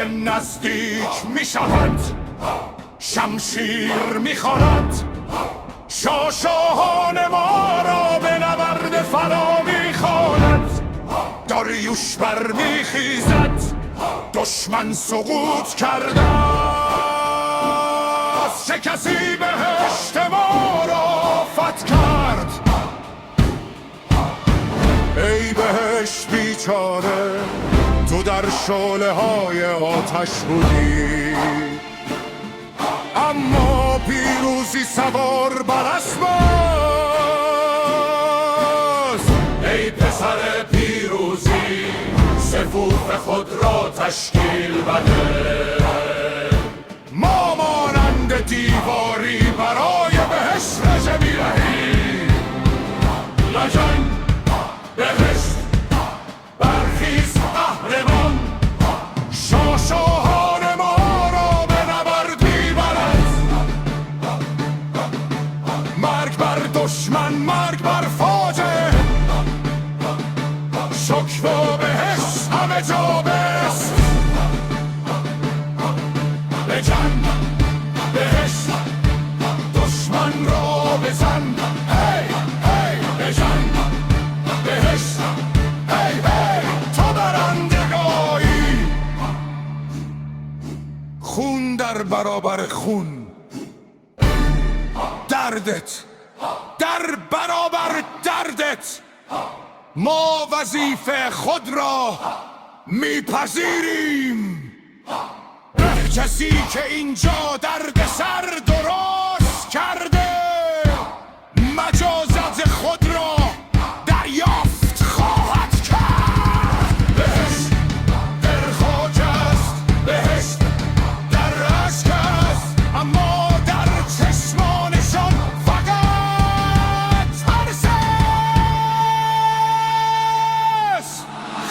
نزدیک می شود، شمشیر می خواند، شاهان ما را به نبرد فرا می خواند. داریوش بر می خیزد، دشمن سقوط کرده است. چه کسی بهشت ما را فتح کرد؟ ای بهشت بیچاره، تو در شعله های آتش بودی، اما پیروزی سوار بر اسب است. ای پسر پیروزی، صفوف خود را تشکیل بده. ما مانند دیواری برای بهشت رژه می‌رهیم. لجن بهشت برخیز قهرمان، شاهان ما را به نبرد میبرد. مرگ بر دشمن، مرگ بر فاجعه، شکر و بهشت همه جا بست. بجن بهشت، دشمن را بزن. هی هی بجن بهشت، هی هی تو برندگاهی. خون در برابر خون، دردت در برابر دردت. ما وظیفه خود را میپذیریم. به کسی که اینجا درد سر درست کرده، مجازات خود را دریافت خواهد کرد. بهشت در خاک است، بهشت در اشک است، اما در چشمانشان فقط ترس است.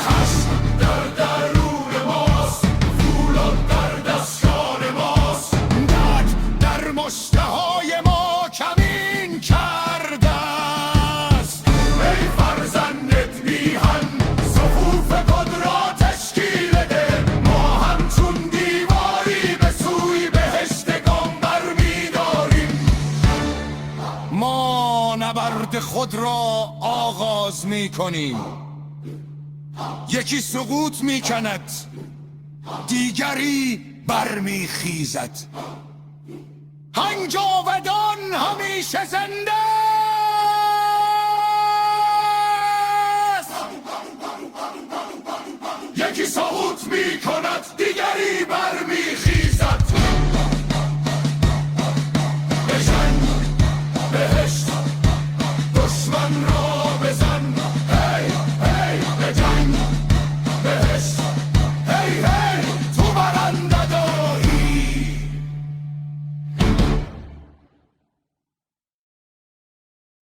خشم در درون ماست، فولاد در دستان ماست، درد در مشتهای ما کمین کرده است. ای فرزند میهن، صفوف خود را تشکیل ده. ما همچون دیواری به سوی بهشت گام برمی‌داریم. ما نبرد خود را آغاز می‌کنیم. یکی سقوط می‌کند، دیگری برمیخیزد. هنجاودان همیشه زنده